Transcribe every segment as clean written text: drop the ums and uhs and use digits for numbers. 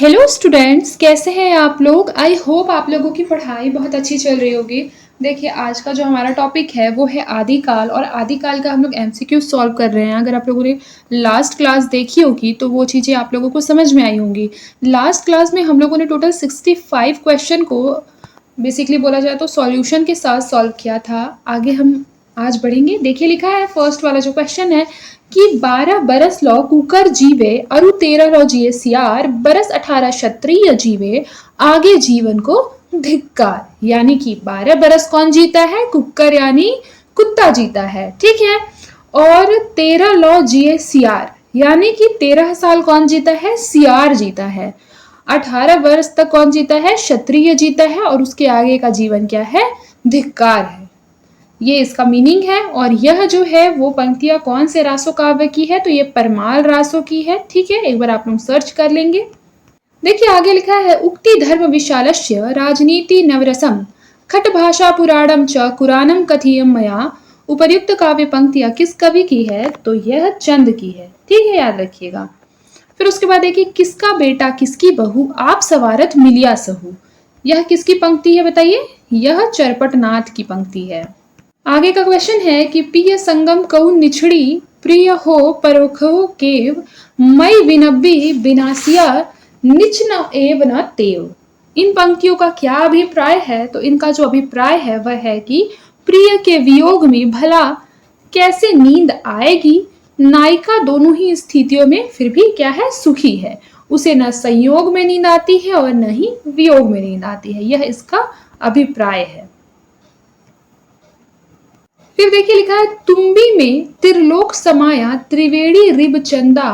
Hello students, कैसे हैं आप लोग। आई होप आप लोगों की पढ़ाई बहुत अच्छी चल रही होगी। देखिए, आज का जो हमारा टॉपिक है वो है आदिकाल, और आदिकाल का हम लोग एमसीक्यू सॉल्व कर रहे हैं। अगर आप लोगों ने लास्ट क्लास देखी होगी तो वो चीज़ें आप लोगों को समझ में आई होंगी। लास्ट क्लास में हम लोगों ने टोटल 65 क्वेश्चन को बेसिकली बोला जाए तो सॉल्यूशन के साथ सॉल्व किया था। आगे हम आज बढ़ेंगे। देखिए, लिखा है फर्स्ट वाला जो क्वेश्चन है कि 12 बरस लौ कुकर जीवे अरु 13 लौ जिए सियार, बरस 18 क्षत्रिय जीवे आगे जीवन को धिक्कार। यानी कि 12 बरस कौन जीता है? कुकर यानी कुत्ता जीता है, ठीक है। और 13 लौ जिए सियार, यानी कि 13 साल कौन जीता है? सियार जीता है। 18 वर्ष तक कौन जीता है? क्षत्रिय जीता है। और उसके आगे का जीवन क्या है? धिक्कार है। ये इसका मीनिंग है। और यह जो है वो पंक्तियां कौन से रासो काव्य की है? तो ये परमाल रासो की है, ठीक है। एक बार आप लोग सर्च कर लेंगे। देखिए, आगे लिखा है उक्ति धर्म विशालस्य राजनीति नवरसम खट भाषा पुराणम च कुरानम कथियम मया। उपर्युक्त काव्य पंक्तियां किस कवि की है? तो यह चंद की है, ठीक है, याद रखिएगा। फिर उसके बाद देखिए, किसका बेटा किसकी बहू आप सवारत मिलिया सहू। यह किसकी पंक्ति है बताइए? यह चरपटनाथ की पंक्ति है। आगे का क्वेश्चन है कि प्रिय संगम कऊ निछड़ी प्रिय हो परोखो केव मई विनबी बिनासिया निच न एव न तेव। इन पंक्तियों का क्या अभिप्राय है? तो इनका जो अभिप्राय है वह है कि प्रिय के वियोग में भला कैसे नींद आएगी। नायिका दोनों ही स्थितियों में फिर भी क्या है? सुखी है। उसे न संयोग में नींद आती है और न ही वियोग में नींद आती है। यह इसका अभिप्राय है। फिर देखिए, लिखा है तुम्बी में त्रिलोक समाया त्रिवेणी रिब चंदा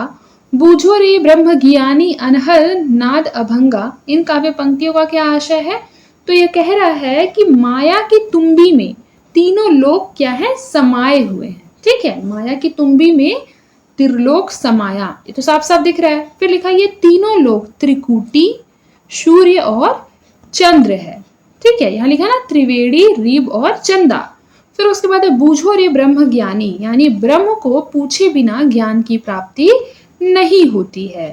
बूझो रे ब्रह्म ज्ञानी अनहर नाद अभंगा। इन काव्य पंक्तियों का क्या आशय है? तो यह कह रहा है कि माया की तुम्बी में तीनों लोक क्या है? समाये हुए हैं, ठीक है। माया की तुम्बी में त्रिलोक समाया, ये तो साफ साफ दिख रहा है। फिर लिखा ये तीनों लोक त्रिकूटी, सूर्य और चंद्र है, ठीक है। यहाँ लिखा ना त्रिवेणी रिब और चंदा। फिर उसके बाद बूझो रे ब्रह्म ज्ञानी, यानी ब्रह्म को पूछे बिना ज्ञान की प्राप्ति नहीं होती है।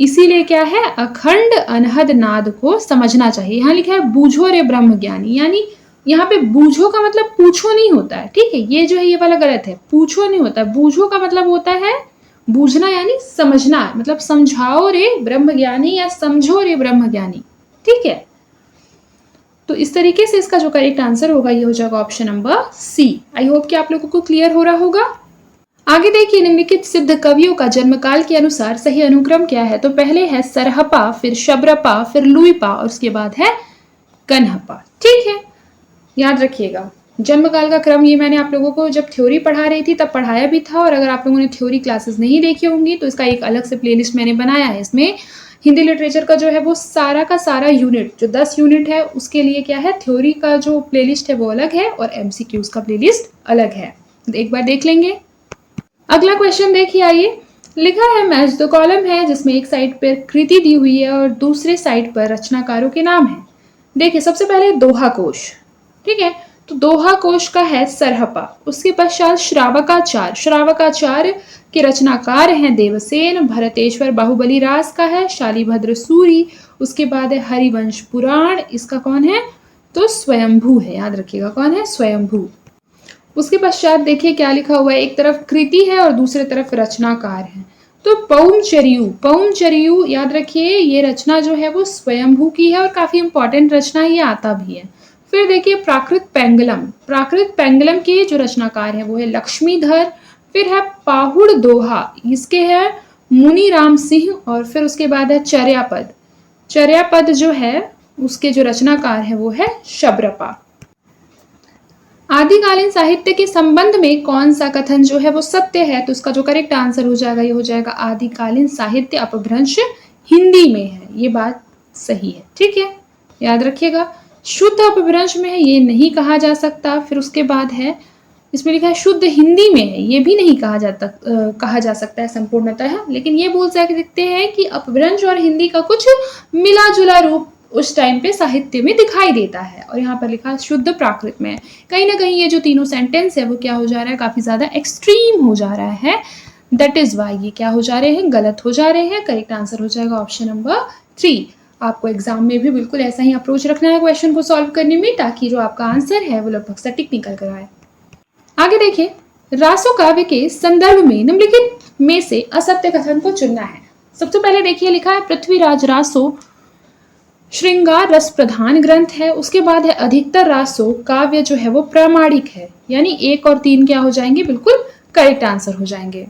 इसीलिए क्या है? अखंड अनहद नाद को समझना चाहिए। यहाँ लिखा है बूझो रे ब्रह्म ज्ञानी, यानी यहाँ पे बूझो का मतलब पूछो नहीं होता है, ठीक है। ये जो है ये वाला गलत है, पूछो नहीं होता है। बूझो का मतलब होता है बूझना, यानी समझना, मतलब समझाओ रे ब्रह्म ज्ञानी या समझो रे ब्रह्म ज्ञानी, ठीक है। तो इस तरीके से इसका जो करेक्ट आंसर होगा ये हो जाएगा option number C. I hope कि आप लोगों को क्लियर हो रहा होगा। आगे देखिए, निम्नलिखित सिद्ध कवियों का जन्मकाल के अनुसार सही अनुक्रम क्या है? तो पहले है सरहपा, फिर शबरपा, फिर लुईपा और उसके बाद है कन्हपा, ठीक है। याद रखिएगा जन्मकाल का क्रम। ये मैंने आप लोगों को जब थ्योरी पढ़ा रही थी तब पढ़ाया भी था। और अगर आप लोगों ने थ्योरी क्लासेस नहीं देखी होंगी तो इसका एक अलग से प्लेलिस्ट मैंने बनाया है। इसमें हिंदी लिटरेचर का जो है वो सारा का सारा यूनिट, जो 10 यूनिट है उसके लिए क्या है, थ्योरी का जो प्लेलिस्ट है वो अलग है और एमसीक्यूज का प्लेलिस्ट अलग है। एक बार देख लेंगे। अगला क्वेश्चन देखिए, आइए। लिखा है मैच द कॉलम है जिसमें एक साइड पर कृति दी हुई है और दूसरे साइड पर रचनाकारों के नाम है। देखिए, सबसे पहले दोहा कोश, ठीक है। तो दोहा कोश का है सरहपा। उसके पश्चात श्रावकाचार, श्रावकाचार्य के रचनाकार हैं देवसेन। भरतेश्वर बाहुबली रास का है शालिभद्र सूरी। उसके बाद है हरिवंश पुराण, इसका कौन है? तो स्वयंभू है। याद रखिएगा कौन है? स्वयंभू। उसके पश्चात देखिए क्या लिखा हुआ है, एक तरफ कृति है और दूसरे तरफ रचनाकार है। तो पौमचरियु, पौमचरियु याद रखिए ये रचना जो है वो स्वयंभू की है और काफी इंपॉर्टेंट रचना है, ये आता भी है। फिर देखिए प्राकृत पेंगलम, प्राकृत पेंगलम के जो रचनाकार है वो है लक्ष्मीधर। फिर है पाहुड़ दोहा, इसके है मुनि राम सिंह। और फिर उसके बाद है चर्यापद, चर्यापद जो है उसके जो रचनाकार है वो है शबरपा। आदिकालीन साहित्य के संबंध में कौन सा कथन जो है वो सत्य है? तो इसका जो करेक्ट आंसर हो जाएगा ये हो जाएगा आदिकालीन साहित्य अपभ्रंश हिंदी में है। ये बात सही है, ठीक है, याद रखिएगा। शुद्ध अपभ्रंश में है ये नहीं कहा जा सकता। फिर उसके बाद है इसमें लिखा है शुद्ध हिंदी में है, ये भी नहीं कहा जा सकता है संपूर्णतः। लेकिन ये बोल सकते हैं कि अपभ्रंश और हिंदी का कुछ मिला जुला रूप उस टाइम पे साहित्य में दिखाई देता है। और यहाँ पर लिखा शुद्ध प्राकृत में। कहीं ना कहीं ये जो तीनों सेंटेंस है वो क्या हो जा रहा है, काफी ज्यादा एक्सट्रीम हो जा रहा है। That is Y. ये क्या हो जा रहे हैं, गलत हो जा रहे हैं। करेक्ट आंसर हो जाएगा ऑप्शन नंबर 3। आपको एग्जाम में भी बिल्कुल ऐसा ही अप्रोच रखना है क्वेश्चन को सॉल्व करने में, ताकि जो आपका आंसर है वो लगभग सटीक निकल कर आए। आगे देखिए, रासो काव्य के संदर्भ में निम्नलिखित में से असत्य कथन को चुनना है। सबसे पहले देखिए लिखा है पृथ्वीराज रासो श्रृंगार रस प्रधान ग्रंथ है। उसके बाद है अधिकतर रासो काव्य जो है वो प्रामाणिक है, यानी 1 और 3 क्या हो जाएंगे, बिल्कुल करेक्ट आंसर हो जाएंगे।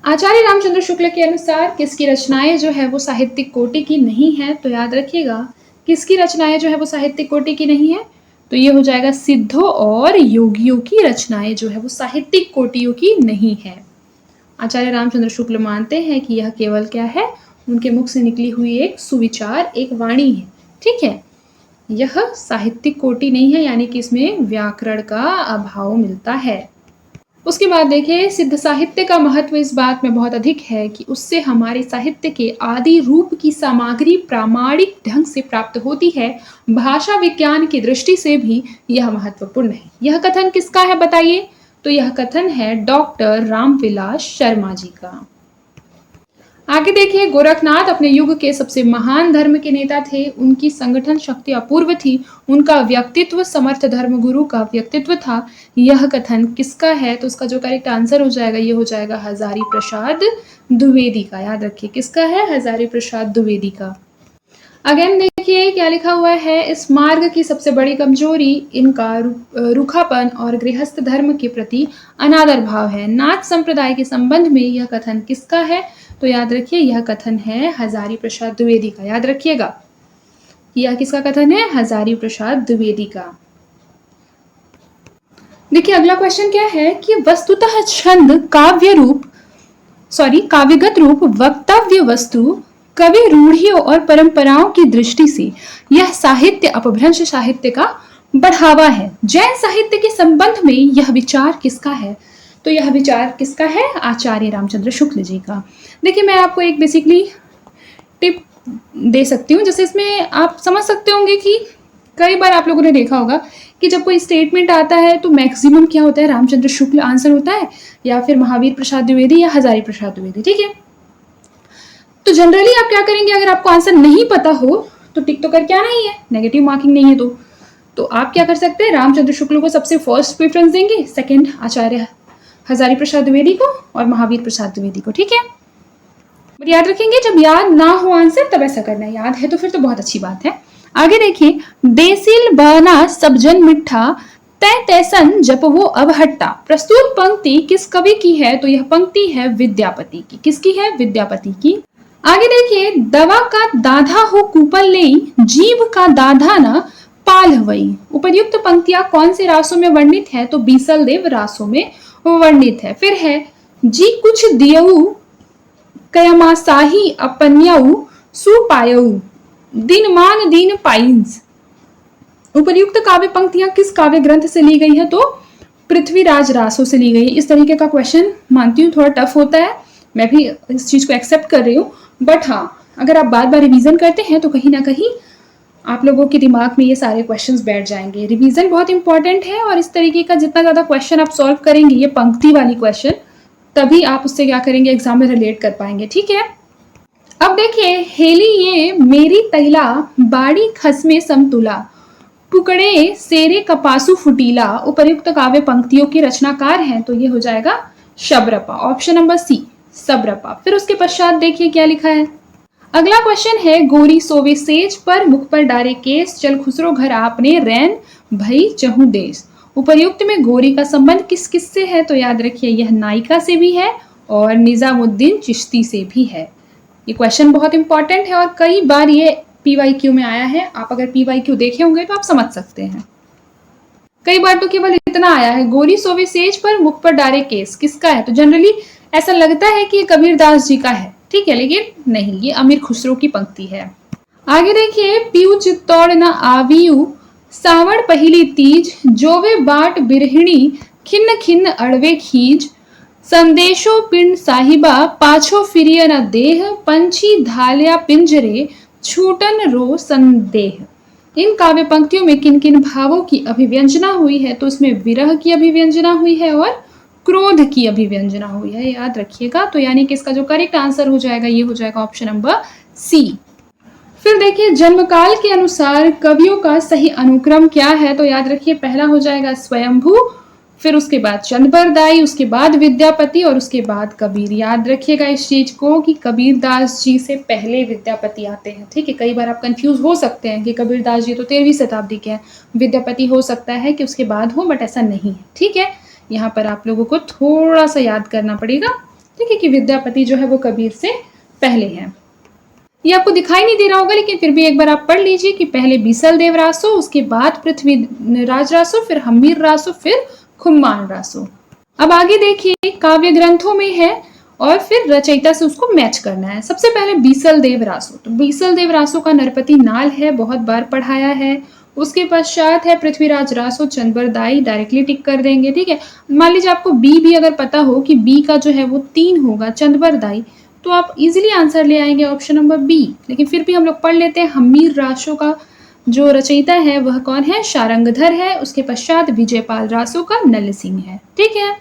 आचार्य रामचंद्र शुक्ल के अनुसार किसकी रचनाएं जो है वो साहित्यिक कोटि की नहीं है, तो याद रखिएगा किसकी रचनाएं जो है वो साहित्यिक कोटि की नहीं है, तो ये हो जाएगा सिद्धों और योगियों की रचनाएं जो है वो साहित्यिक कोटियों की नहीं है। आचार्य रामचंद्र शुक्ल मानते हैं कि यह केवल क्या है, उनके मुख से निकली हुई एक सुविचार, एक वाणी है, ठीक है। यह साहित्यिक कोटि नहीं है, यानी कि इसमें व्याकरण का अभाव मिलता है। उसके बाद देखिए, सिद्ध साहित्य का महत्व इस बात में बहुत अधिक है कि उससे हमारे साहित्य के आदि रूप की सामग्री प्रामाणिक ढंग से प्राप्त होती है। भाषा विज्ञान की दृष्टि से भी यह महत्वपूर्ण है। यह कथन किसका है बताइए, तो यह कथन है डॉक्टर रामविलास शर्मा जी का। आगे देखिए, गोरखनाथ अपने युग के सबसे महान धर्म के नेता थे। उनकी संगठन शक्ति अपूर्व थी। उनका व्यक्तित्व समर्थ धर्मगुरु का व्यक्तित्व था। यह कथन किसका है, तो उसका जो करेक्ट आंसर हो जाएगा ये हो जाएगा हजारी प्रसाद द्विवेदी का। याद रखिए किसका है, हजारी प्रसाद द्विवेदी का। अगेन देखिए क्या लिखा हुआ है, इस मार्ग की सबसे बड़ी कमजोरी इनका रूखापन और गृहस्थ धर्म के प्रति अनादर भाव है। नाथ संप्रदाय के संबंध में यह कथन किसका है, तो याद रखिए यह कथन है हजारी प्रसाद द्विवेदी का। याद रखिएगा यह किसका कथन है, हजारी प्रसाद द्विवेदी का। देखिए अगला क्वेश्चन क्या है कि वस्तुतः छंद काव्यगत रूप वक्तव्य वस्तु कवि रूढ़ियों और परंपराओं की दृष्टि से यह साहित्य अपभ्रंश साहित्य का बढ़ावा है। जैन साहित्य के संबंध में यह विचार किसका है, तो यह विचार किसका है, आचार्य रामचंद्र शुक्ल जी का। देखिए मैं आपको एक बेसिकली टिप दे सकती हूँ, जैसे इसमें आप समझ सकते होंगे कि कई बार आप लोगों ने देखा होगा कि जब कोई स्टेटमेंट आता है तो मैक्सिमम क्या होता है, रामचंद्र शुक्ल आंसर होता है, या फिर महावीर प्रसाद द्विवेदी या हजारी प्रसाद द्विवेदी, ठीक है। तो जनरली आप क्या करेंगे, अगर आपको आंसर नहीं पता हो तो टिक तो करके आना ही है, नेगेटिव मार्किंग नहीं है तो आप क्या कर सकते हैं, रामचंद्र शुक्ल को सबसे फर्स्ट प्रेफरेंस देंगे, सेकंड आचार्य हजारी प्रसाद द्विवेदी को और महावीर प्रसाद द्विवेदी को, ठीक है। बट याद रखेंगे जब याद ना हो आंसर तब ऐसा करना है, याद है तो फिर तो बहुत अच्छी बात है। आगे देखिए, देसिल बना सब जन मिठा तय तैसन जप वो अब हट्टा। प्रस्तुत पंक्ति किस कवि की है, तो यह पंक्ति है विद्यापति की। किसकी है, विद्यापति की। आगे देखिए, दवा का दाधा हो कूपल लेई जीव का दाधा न पाल हवई। उपर्युक्त पंक्तियां कौन से रासों में वर्णित है, तो बीसल देव रासों में वर्णित है। फिर है जी कुछ दियऊ कयमा साही अपन्यऊ सुपायऊ दिन मान दीन पाइंस। उपर्युक्त काव्य पंक्तियां किस काव्य ग्रंथ से ली गई है, तो पृथ्वीराज रासों से ली गई है। इस तरीके का क्वेश्चन मानती हूँ थोड़ा टफ होता है, मैं भी इस चीज को एक्सेप्ट कर रही हूँ, बट हाँ अगर आप बार बार रिवीजन करते हैं तो कहीं ना कहीं आप लोगों के दिमाग में ये सारे क्वेश्चंस बैठ जाएंगे। रिवीजन बहुत इंपॉर्टेंट है, और इस तरीके का जितना ज्यादा क्वेश्चन आप सॉल्व करेंगे, ये पंक्ति वाली क्वेश्चन, तभी आप उससे क्या करेंगे, एग्जाम में रिलेट कर पाएंगे, ठीक है। अब देखिए, हेली ये मेरी तैला बाड़ी खसमे समतुला टुकड़े सेरे कपासु फुटीला। उपर्युक्त काव्य पंक्तियों के रचनाकार हैं, तो ये हो जाएगा शबरपा, ऑप्शन नंबर सी शबरपा। फिर उसके पश्चात देखिए क्या लिखा है। अगला क्वेश्चन है, गोरी सोवे सेज पर मुख पर डारे केस चल खुसरो घर आपने रैन भई चहु देश। उपर्युक्त में गोरी का संबंध किस किस से है, तो याद रखिए यह नायिका से भी है और निजामुद्दीन चिश्ती से भी है। ये क्वेश्चन बहुत इंपॉर्टेंट है और कई बार ये PYQ में आया है। आप अगर PYQ देखे होंगे तो आप समझ सकते हैं। कई बार तो केवल इतना आया है, गोरी सोवे सेज पर मुख पर डारे केस किसका है, तो जनरली ऐसा लगता है कि ये कबीरदास जी का है, ठीक है, लेकिन नहीं, ये अमीर खुसरो की पंक्ति है। आगे देखिए, पीऊ चित्तौड़ न आवियु सावण पहली तीज जोवे बाट बिरहिणी खिन्न खिन्न अड़वे खीज संदेशो पिंड साहिबा पाछो फिरिय न देह पंछी धालिया पिंजरे छूटन रो संदेह। इन काव्य पंक्तियों में किन किन भावों की अभिव्यंजना हुई है, तो इसमें विरह की अभिव्यंजना हुई है और क्रोध की अभिव्यंजना हुई है, याद रखिएगा। तो यानी कि इसका जो करेक्ट आंसर हो जाएगा ये हो जाएगा ऑप्शन नंबर सी। फिर देखिए जन्मकाल के अनुसार कवियों का सही अनुक्रम क्या है, तो याद रखिए पहला हो जाएगा स्वयंभू, फिर उसके बाद चंद्रबरदाई, उसके बाद विद्यापति और उसके बाद कबीर। याद रखिएगा इस चीज को कि कबीरदास जी से पहले विद्यापति आते हैं, ठीक है। कई बार आप कंफ्यूज हो सकते हैं कि कबीरदास जी तो 13वीं शताब्दी के हैं, विद्यापति हो सकता है कि उसके बाद हो, बट ऐसा नहीं है, ठीक है। यहाँ पर आप लोगों को थोड़ा सा याद करना पड़ेगा, ठीक है, कि विद्यापति जो है वो कबीर से पहले है। ये आपको दिखाई नहीं दे रहा होगा, लेकिन फिर भी एक बार आप पढ़ लीजिए कि पहले बीसल देव रासो, उसके बाद पृथ्वीराज रासो, फिर हम्मीर रासो, फिर खुम्मान रासो। अब आगे देखिए काव्य ग्रंथों में है और फिर रचयिता से उसको मैच करना है। सबसे पहले बीसल देव रासो, तो बीसल देव रासो का नरपति नाल है, बहुत बार पढ़ाया है। उसके पश्चात है पृथ्वीराज रासो चंद्रबरदाई, डायरेक्टली टिक कर देंगे, ठीक है। मान लीजिए आपको बी भी अगर पता हो कि बी का जो है वो 3 होगा चंद्रबरदाई, तो आप इजीली आंसर ले आएंगे ऑप्शन नंबर बी। लेकिन फिर भी हम लोग पढ़ लेते हैं हम्मीर रासो का जो रचयिता है वह कौन है, शारंगधर है। उसके पश्चात विजयपाल रासो का नल सिंह है, ठीक है।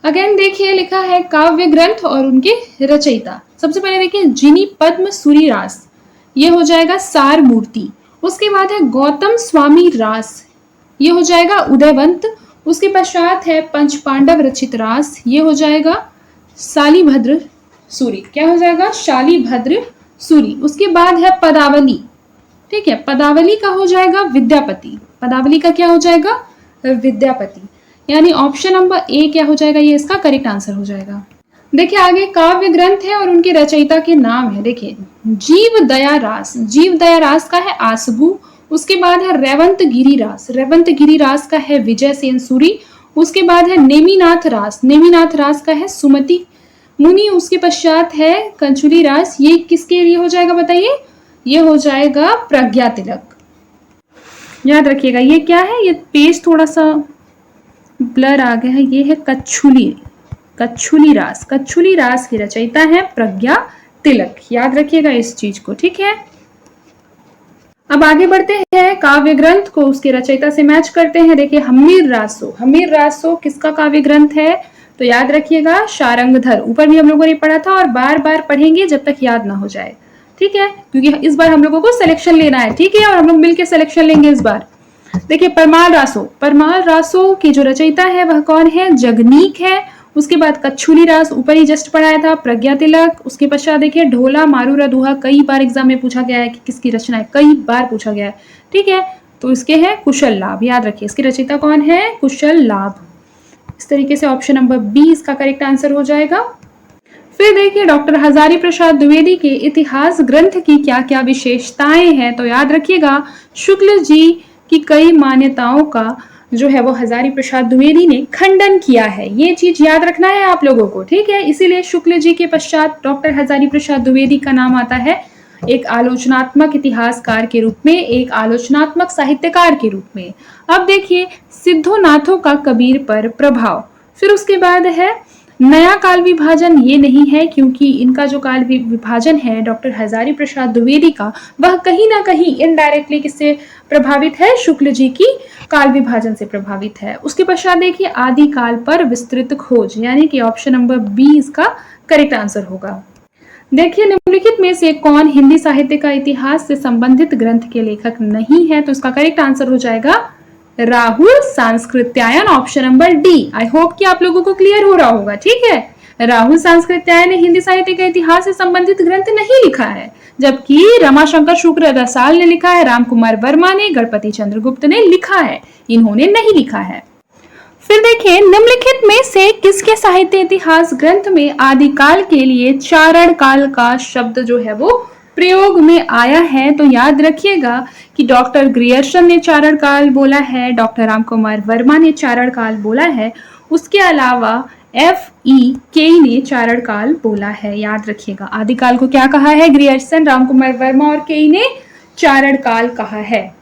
अगेन देखिए लिखा है काव्य ग्रंथ और उनके रचयिता। सबसे पहले देखिए जिनी पद्म सूरी रास, ये हो जाएगा सार मूर्ति। उसके बाद है गौतम स्वामी रास, ये हो जाएगा उदयवंत। उसके पश्चात है पंच पांडव रचित रास, ये हो जाएगा शालीभद्र सूरी, क्या हो जाएगा, शालीभद्र सूरी। उसके बाद है पदावली, ठीक है, पदावली का हो जाएगा विद्यापति, पदावली का क्या हो जाएगा, विद्यापति। यानी ऑप्शन नंबर ए क्या हो जाएगा, ये इसका करेक्ट आंसर हो जाएगा। देखिए आगे काव्य ग्रंथ है और उनके रचयिता के नाम है। देखिए जीव दया रास, जीव दया रास का है आसगु। उसके बाद है रेवंत गिरी रास, रेवंत गिरी रास का है विजय सेन सूरी। उसके बाद है नेमिनाथ रास, नेमिनाथ रास का है सुमति मुनि। उसके पश्चात है कंचुली रास, ये किसके लिए हो जाएगा बताइए, ये हो जाएगा प्रज्ञा तिलक। याद रखिएगा ये क्या है, ये पेज थोड़ा सा ब्लर आ गया है, ये है कच्छुली, कच्छुली रास, कच्छुली रास की रचयिता है प्रज्ञा तिलक। याद रखिएगा इस चीज को, ठीक है। अब आगे बढ़ते हैं, काव्य ग्रंथ को उसके रचयिता से मैच करते हैं। देखिए हम्मीर रासो, हम्मीर रासो किसका काव्य ग्रंथ है, तो याद रखिएगा शारंगधर। ऊपर भी हम लोगों ने पढ़ा था और बार बार पढ़ेंगे जब तक याद ना हो जाए, ठीक है, क्योंकि इस बार हम लोगों को सिलेक्शन लेना है, ठीक है, और हम लोग मिलकर सिलेक्शन लेंगे इस बार। देखिए परमाल रासो, परमाल रासो की जो रचयिता है वह कौन है, जगनीक है। उसके बाद कच्छुली रास ऊपर ही जस्ट पढ़ाया था, प्रज्ञा तिलक। उसके पश्चात देखिए ढोला मारूरा दुहा, कई बार एग्जाम में पूछा गया है कि किसकी रचना है, कई बार पूछा गया है, ठीक है। तो इसके है कुशल लाभ, याद रखिए इसकी रचयिता कौन है, कुशल लाभ। इस तरीके से ऑप्शन नंबर बी इसका करेक्ट आंसर हो जाएगा। फिर देखिए डॉक्टर हजारी प्रसाद द्विवेदी के इतिहास ग्रंथ की क्या क्या विशेषताएं हैं, तो याद रखिएगा शुक्ल जी की कई मान्यताओं का जो है वो हजारी प्रसाद द्विवेदी ने खंडन किया है, ये चीज याद रखना है आप लोगों को, ठीक है। इसीलिए शुक्ल जी के पश्चात डॉक्टर हजारी प्रसाद द्विवेदी का नाम आता है एक आलोचनात्मक इतिहासकार के रूप में, एक आलोचनात्मक साहित्यकार के रूप में। अब देखिए सिद्धोनाथों का कबीर पर प्रभाव। फिर उसके बाद है नया काल विभाजन, ये नहीं है क्योंकि इनका जो काल विभाजन है डॉक्टर हजारी प्रसाद द्विवेदी का, वह कहीं ना कहीं इनडायरेक्टली किससे प्रभावित है, शुक्ल जी की काल विभाजन से प्रभावित है। उसके पश्चात देखिए आदि काल पर विस्तृत खोज, यानी कि ऑप्शन नंबर बी इसका करेक्ट आंसर होगा। देखिए निम्नलिखित में से कौन हिंदी साहित्य का इतिहास से संबंधित ग्रंथ के लेखक नहीं है, तो इसका करेक्ट आंसर हो जाएगा Rahul Sankrityayan, option number D. आई होप कि आप लोगों को क्लियर हो रहा होगा, ठीक है। राहुल सांस्कृत्यायन ने हिंदी साहित्य के इतिहास से संबंधित ग्रंथ नहीं लिखा है, जबकि रमाशंकर शुक्ल रसाल ने लिखा है, रामकुमार वर्मा ने, गणपति चंद्रगुप्त ने लिखा है, इन्होंने नहीं लिखा है। फिर देखिए निम्नलिखित में से किसके साहित्य इतिहास ग्रंथ में आदिकाल के लिए चारण काल का शब्द जो है वो प्रयोग में आया है, तो याद रखिएगा कि डॉक्टर ग्रियर्सन ने चारण काल बोला है, डॉक्टर रामकुमार वर्मा ने चारण काल बोला है। उसके अलावा F.E. ने चारण काल बोला है, याद रखिएगा। आदिकाल को क्या कहा है, ग्रियर्सन, रामकुमार वर्मा और केई ने चारण काल कहा है।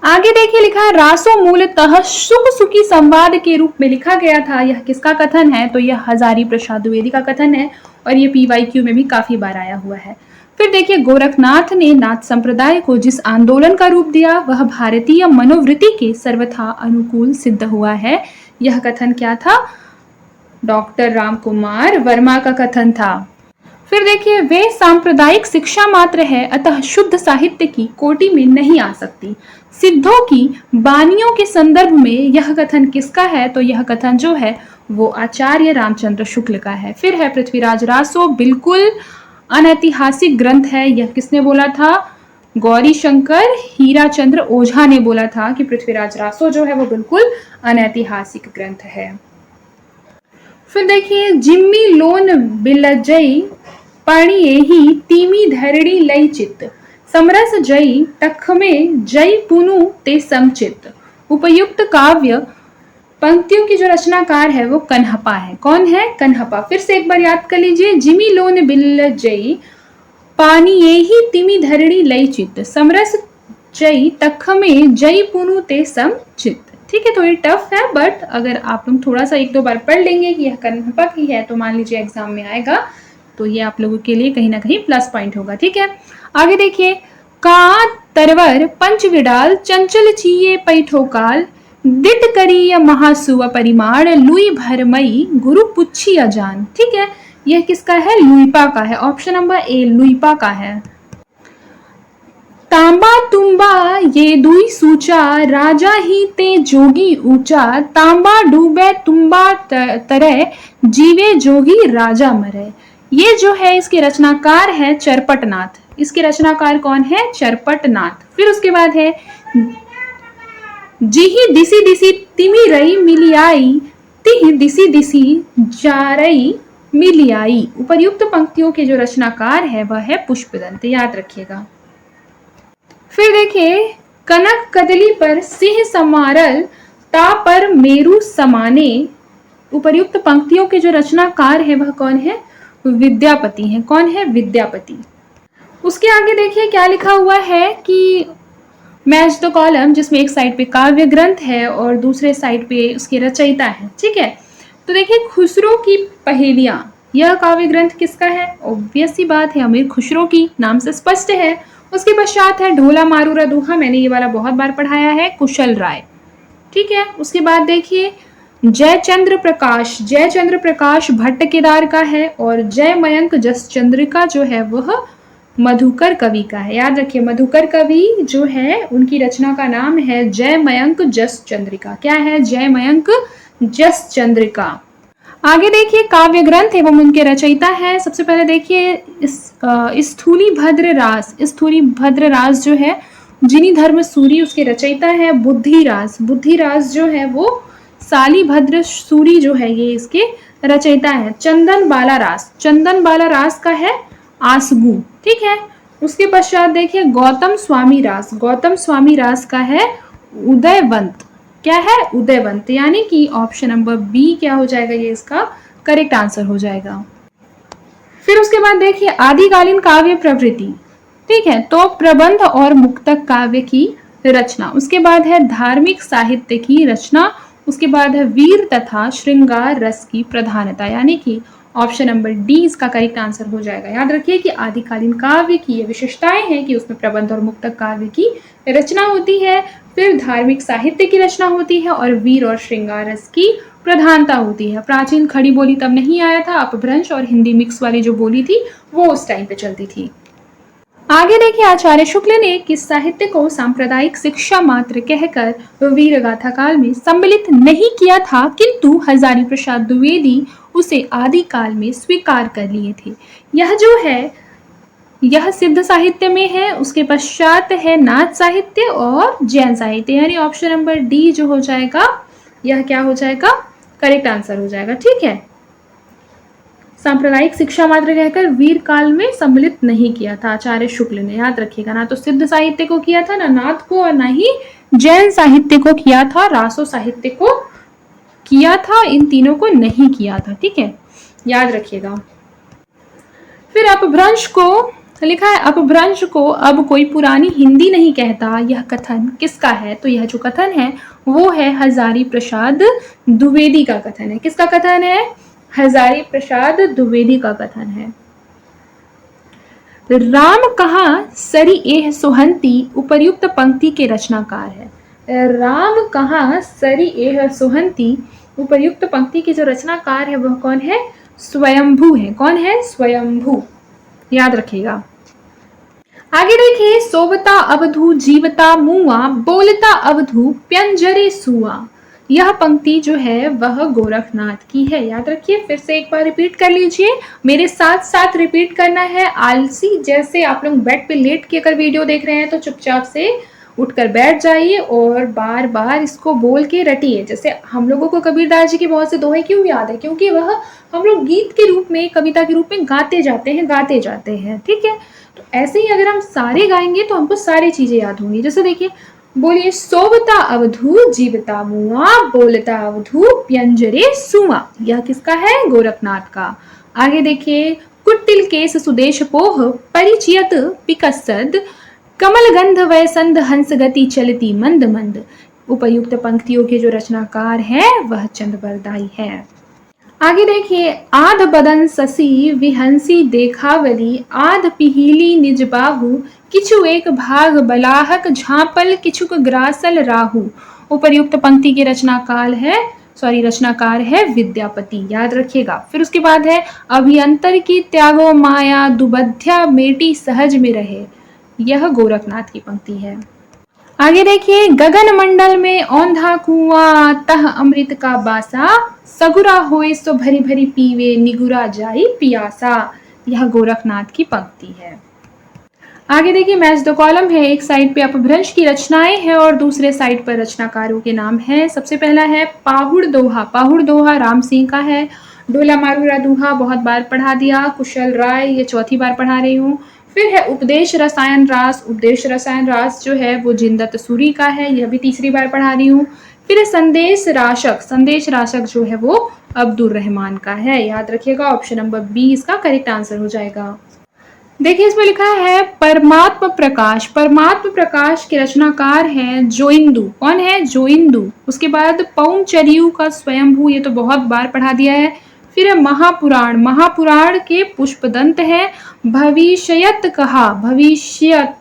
आगे देखिए लिखा है रासो मूलतः सुख सुखी संवाद के रूप में लिखा गया था, यह किसका कथन है, तो यह हजारी प्रसाद द्विवेदी का कथन है और ये PYQ में भी काफी बार आया हुआ है। फिर देखिए गोरखनाथ ने नाथ संप्रदाय को जिस आंदोलन का रूप दिया वह भारतीय मनोवृत्ति के सर्वथा अनुकूल सिद्ध हुआ है, यह कथन क्या था? डॉक्टर रामकुमार वर्मा का कथन था। फिर देखिए, वे सांप्रदायिक शिक्षा मात्र है, अतः शुद्ध साहित्य की कोटि में नहीं आ सकती। सिद्धों की बानियों के संदर्भ में यह कथन किसका है? तो यह कथन जो है वो आचार्य रामचंद्र शुक्ल का है। फिर है पृथ्वीराज रासो, बिल्कुल अनैतिहासिक ग्रंथ है। यह किसने बोला था? गौरी शंकर हीराचंद्र ओझा ने बोला था कि पृथ्वीराज रासो जो है वो बिल्कुल अनैतिहासिक ग्रंथ है। फिर देखिए, जिम्मी लोन बिलजई पाणिये ही तीमी धरणी लई चित्त, समरस जई टखमे जई पुनु ते समचित। उपयुक्त काव्य पंक्तियों की जो रचनाकार है वो कन्हपा है। कौन है? कन्हपा। फिर से एक बार याद कर लीजिए, जिमी लोन बिलजई पाणिये ही तीमी धरणी लई चित्त, समरस जई टखमे जई पुनु ते समचित। ठीक है, थोड़ी टफ है, बट अगर आप लोग थोड़ा सा एक दो बार पढ़ लेंगे कि यह कन्हपा की है तो मान लीजिए एग्जाम में आएगा तो ये आप लोगों के लिए कहीं ना कहीं प्लस पॉइंट होगा। ठीक है, आगे देखिए, का तरवर पंच विडाल चंचल चीये पैठोकाल, दिट करी महासुआ परिमाण लुई भरमई गुरु पुच्छी अजान। ठीक है, यह किसका है? लुईपा का है। ऑप्शन नंबर ए लुईपा का है। तांबा तुम्बा ये दुई सूचा, राजा ही ते जोगी ऊंचा, तांबा डूबे तुम्बा तरह, जीवे जोगी राजा मरे। ये जो है इसके रचनाकार है चरपटनाथ। इसके रचनाकार कौन है? चरपटनाथ। फिर उसके बाद है जिही दिसी दिसी तिमी रई मिलियाई, तिह दिसी दिसी जारई मिलियाई। उपर्युक्त पंक्तियों के जो रचनाकार है वह है पुष्पदंत, याद रखिएगा। फिर देखिए, कनक कदली पर सिंह समारल, ता पर मेरु समाने। उपर्युक्त पंक्तियों के जो रचनाकार है वह कौन है? विद्यापति हैं। कौन है? विद्यापति। उसके आगे देखिए क्या लिखा हुआ है कि मैच द कॉलम, जिसमें एक साइड पे काव्य ग्रंथ है और दूसरे साइड पे उसके रचयिता है। ठीक है, तो देखिए, खुसरो की पहेलियां, यह काव्य ग्रंथ किसका है? ऑब्वियस सी बात है, अमीर खुसरो की, नाम से स्पष्ट है। उसके पश्चात है ढोला मारूरा दूहा, मैंने ये वाला बहुत बार पढ़ाया है, कुशल राय। ठीक है, उसके बाद देखिए, जयचंद्र प्रकाश भट्ट केदार का है और जय मयंक जस चंद्रिका जो है वह मधुकर कवि का है। याद रखिए, मधुकर कवि जो है उनकी रचना का नाम है जय मयंक जस चंद्रिका। क्या है? जय मयंक जस चंद्रिका। आगे देखिए, काव्य ग्रंथ एवं उनके रचयिता है। सबसे पहले देखिए स्थूली भद्र रास जो है जिनी धर्म सूरी उसके रचयिता है। बुद्धिरास जो है वो साली भद्र सूरी जो है ये इसके रचयिता है। चंदन बाला रास का है आसगु। ठीक है, उसके पश्चात देखिए गौतम स्वामी रास का है उदयवंत। क्या है? उदयवंत, यानी कि ऑप्शन नंबर बी क्या हो जाएगा? ये इसका करेक्ट आंसर हो जाएगा। फिर उसके बाद देखिए आदिकालीन काव्य प्रवृत्ति। ठीक है, तो प्रबंध और मुक्तक काव्य की रचना। उसके बाद है धार्मिक साहित्य की रचना। उसके बाद है वीर तथा श्रृंगार रस की प्रधानता, यानी कि ऑप्शन नंबर डी इसका करेक्ट आंसर हो जाएगा। याद रखिए कि आदिकालीन काव्य की ये विशेषताएं हैं कि उसमें प्रबंध और मुक्तक काव्य की रचना होती है, फिर धार्मिक साहित्य की रचना होती है और वीर और श्रृंगार रस की प्रधानता होती है। प्राचीन खड़ी बोली तब नहीं आया था, अपभ्रंश और हिंदी मिक्स वाली जो बोली थी वो उस टाइम पे चलती थी। आगे देखिए, आचार्य शुक्ल ने किस साहित्य को सांप्रदायिक शिक्षा मात्र कहकर वीर गाथा काल में सम्मिलित नहीं किया था, किंतु हजारी प्रसाद द्विवेदी उसे आदि काल में स्वीकार कर लिए थे। यह जो है यह सिद्ध साहित्य में है। उसके पश्चात है नाथ साहित्य और जैन साहित्य, यानी ऑप्शन नंबर डी जो हो जाएगा यह क्या हो जाएगा? करेक्ट आंसर हो जाएगा। ठीक है, सांप्रदायिक शिक्षा मात्र कहकर वीर काल में सम्मिलित नहीं किया था आचार्य शुक्ल ने। याद रखिएगा, ना तो सिद्ध साहित्य को किया था, ना नाथ को, और ना ही जैन साहित्य को किया था, रासो साहित्य को किया था, इन तीनों को नहीं किया था। ठीक है, याद रखिएगा। फिर अपभ्रंश को लिखा है, अपभ्रंश को अब कोई पुरानी हिंदी नहीं कहता, यह कथन किसका है? तो यह जो कथन है वो है हजारी प्रसाद द्विवेदी का कथन है। किसका कथन है? हजारी प्रसाद द्विवेदी का कथन है। राम कहाँ सरी एह सोहंती उपर्युक्त पंक्ति के रचनाकार है। राम कहाँ सरी एह सोहंती उपर्युक्त पंक्ति की जो रचनाकार है वह कौन है? स्वयंभू है। कौन है? स्वयंभू, याद रखिएगा। आगे देखिए, सोवता अवधू जीवता मुआ, बोलता अवधू प्यंजरे सुआ। यह पंक्ति जो है वह गोरखनाथ की है, याद रखिए। फिर से एक बार रिपीट कर लीजिए, मेरे साथ साथ रिपीट करना है। आलसी जैसे आप लोग बेड पे लेट के अगर वीडियो देख रहे हैं तो चुपचाप से उठकर बैठ जाइए और बार बार इसको बोल के रटिए। जैसे हम लोगों को कबीरदास जी के बहुत से दोहे क्यों याद है? क्योंकि वह हम लोग गीत के रूप में, कविता के रूप में गाते जाते हैं, ठीक है। तो ऐसे ही अगर हम सारे गाएंगे तो हमको सारी चीजें याद होंगी। जैसे देखिए, बोलिए, सोवता अवधू जीवता मुआ, बोलता अवधू प्यंजरे सुआ। यह किसका है? गोरखनाथ का। आगे देखिए, कुटिल केस सुदेश पोह, परिचियत पिकसद, कमल गंध वयसंध हंस गति चलती मंद मंद। उपयुक्त पंक्तियों के जो रचनाकार है वह चंद्रबरदाई है। आगे देखिए, आध बदन ससी विहंसी देखावली, आध पिहीली निज बाहु, किछु एक भाग बलाहक झांपल, किछुक ग्रासल राहु। उपर्युक्त पंक्ति के रचनाकार है विद्यापति, याद रखिएगा। फिर उसके बाद है, अभियंतर की त्यागो माया, दुबध्या मेटी सहज में रहे। यह गोरखनाथ की पंक्ति है। आगे देखिए, गगन मंडल में औंधा कुआं, तह अमृत का बासा, सगुरा होए सो भरी भरी पीवे, निगुरा जाई पियासा। यह गोरखनाथ की पंक्ति है। आगे देखिए, मैच द कॉलम है। एक साइड पे अपभ्रंश की रचनाएं हैं और दूसरे साइड पर रचनाकारों के नाम हैं। सबसे पहला है पाहुड़ दोहा। पाहुड़ दोहा राम सिंह का है। डोला मारूरा दोहा बहुत बार पढ़ा दिया। कुशल राय, ये चौथी बार पढ़ा रही हूँ। फिर है उपदेश रसायन रास। उपदेश रसायन रास जो है वो जिंदत सूरी का है, यह भी तीसरी बार पढ़ा रही हूँ। फिर है संदेश राशक। संदेश राशक जो है वो अब्दुल रहमान का है, याद रखिएगा। ऑप्शन नंबर बी इसका करेक्ट आंसर हो जाएगा। देखिए, इसमें लिखा है परमात्म प्रकाश। परमात्म प्रकाश के रचनाकार हैं जोइंदू। कौन है? जोइंदू। उसके बाद पौंचरियू का स्वयंभू, ये तो बहुत बार पढ़ा दिया है। फिर है महापुराण। महापुराण के पुष्पदंत है। भविष्यत कहा, भविष्यत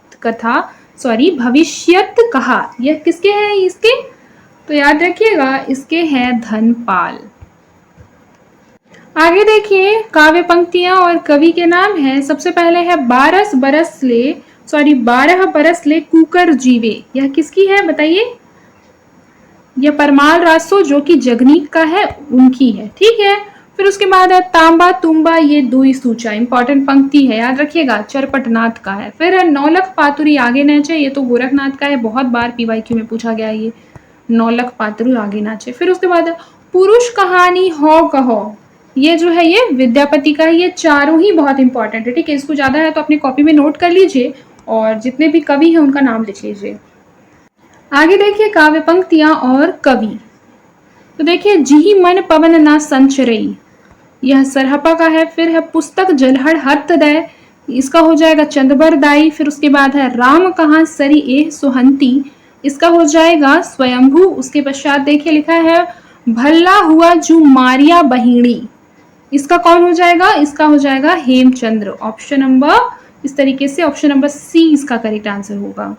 कहा, यह किसके हैं? इसके तो याद रखिएगा, इसके हैं धनपाल। आगे देखिए, काव्य पंक्तियां और कवि के नाम हैं। सबसे पहले है 12 बरस ले कुकर जीवे। यह किसकी है बताइए? यह परमाल रासो जो कि जगनीक का है, उनकी है, ठीक है। फिर उसके बाद है तांबा तुम्बा ये दुई सूचा। इंपॉर्टेंट पंक्ति है, याद रखिएगा, चरपटनाथ का है। फिर है नौलख पातुरी आगे नाचे। ये तो गोरखनाथ का है, बहुत बार PYQ में पूछा गया ये, नौलख पातुरी आगे नाचे। फिर उसके बाद पुरुष कहानी हो कहो, ये जो है ये विद्यापति का है। ये चारों ही बहुत इंपॉर्टेंट है, ठीक है। इसको ज्यादा है तो अपनी कॉपी में नोट कर लीजिए और जितने भी कवि हैं उनका नाम लिख लीजिए। आगे देखिए, काव्य पंक्तियां और कवि। तो देखिए, जिही मन पवन ना संचरई, यह सरहपा का है। फिर है पुस्तक जलहड़ हत दय, इसका हो जाएगा चंद्रबरदाई। फिर उसके बाद है राम कहाँ सरी एह सोहंती, इसका हो जाएगा स्वयंभू। उसके पश्चात देखिए लिखा है भल्ला हुआ जो मारिया बहिणी, इसका कौन हो जाएगा? इसका हो जाएगा हेमचंद्र। ऑप्शन नंबर, इस तरीके से ऑप्शन नंबर सी इसका करेक्ट आंसर होगा।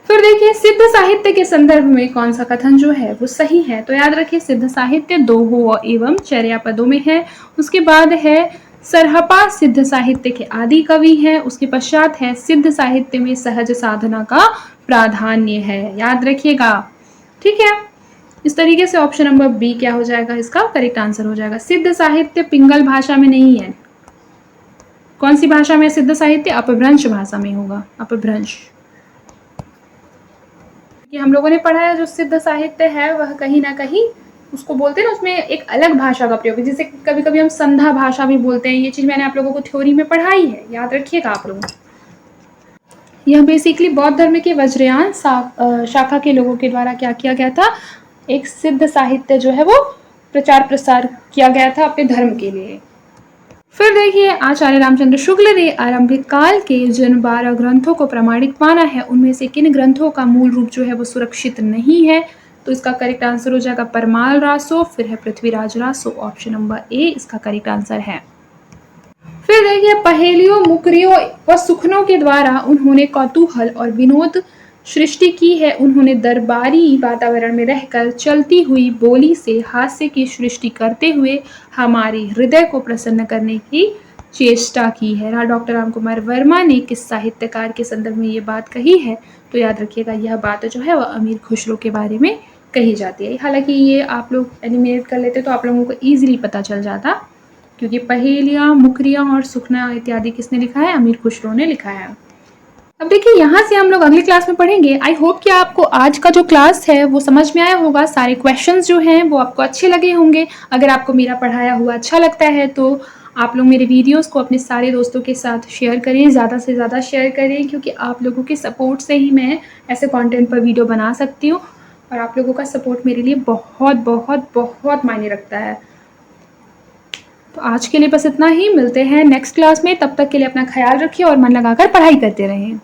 फिर देखिए, सिद्ध साहित्य के संदर्भ में कौन सा कथन जो है वो सही है? तो याद रखिए, सिद्ध साहित्य दोहों एवं चर्या पदों में है। उसके बाद है सरहपा सिद्ध साहित्य के आदि कवि है। उसके पश्चात है सिद्ध साहित्य में सहज साधना का प्राधान्य है, याद रखिएगा, ठीक है। इस तरीके से ऑप्शन नंबर बी क्या हो जाएगा? इसका करेक्ट आंसर हो जाएगा। सिद्ध साहित्य पिंगल भाषा में नहीं है। कौन सी भाषा में सिद्ध साहित्य? अपभ्रंश भाषा में होगा, अपभ्रंश। ये हम लोगों ने पढ़ा है, जो सिद्ध साहित्य है वह कहीं ना कहीं उसको बोलते हैं ना, उसमें एक अलग भाषा का प्रयोग है, जिसे कभी कभी हम संधा भाषा भी बोलते हैं। ये चीज मैंने आप लोगों को थ्योरी में पढ़ाई है, याद रखिएगा आप लोग। यह बेसिकली बौद्ध धर्म के वज्रयान शाखा के लोगों के द्वारा क्या किया गया था, एक सिद्ध साहित्य जो है वो प्रचार प्रसार किया गया था अपने धर्म के लिए। फिर देखिए, आचार्य रामचंद्र शुक्ल ने आरंभिक काल के जिन 12 ग्रंथों को प्रमाणिक माना है, उनमें से किन ग्रंथों का मूल रूप जो है वो सुरक्षित नहीं है? तो इसका करेक्ट आंसर हो जाएगा परमाल रासो। फिर है Prithviraj Raso. Option number A इसका करेक्ट आंसर है। फिर देखिए, पहेलियों, मुकरियों व सुखनों के द्वारा उन्होंने कौतूहल और विनोद सृष्टि की है उन्होंने दरबारी वातावरण में रहकर, चलती हुई बोली से हास्य की सृष्टि करते हुए हमारे हृदय को प्रसन्न करने की चेष्टा की है। डॉक्टर राम कुमार वर्मा ने किस साहित्यकार के संदर्भ में ये बात कही है? तो याद रखिएगा यह बात जो है वह अमीर खुसरो के बारे में कही जाती है। हालांकि ये आप लोग एलिमिनेट कर लेते तो आप लोगों को ईजिली पता चल जाता, क्योंकि पहेलियाँ, मुखरियाँ और सुखना इत्यादि किसने लिखा है? अमीर खुसरो ने लिखा है। अब देखिए यहाँ से हम लोग अगली क्लास में पढ़ेंगे। आई होप कि आपको आज का जो क्लास है वो समझ में आया होगा, सारे क्वेश्चंस जो हैं वो आपको अच्छे लगे होंगे। अगर आपको मेरा पढ़ाया हुआ अच्छा लगता है तो आप लोग मेरे वीडियोस को अपने सारे दोस्तों के साथ शेयर करें, ज़्यादा से ज़्यादा शेयर करें, क्योंकि आप लोगों के सपोर्ट से ही मैं ऐसे कॉन्टेंट पर वीडियो बना सकती हूँ और आप लोगों का सपोर्ट मेरे लिए बहुत बहुत बहुत मायने रखता है। तो आज के लिए बस इतना ही, मिलते हैं नेक्स्ट क्लास में। तब तक के लिए अपना ख्याल रखिए और मन लगाकर पढ़ाई करते रहें।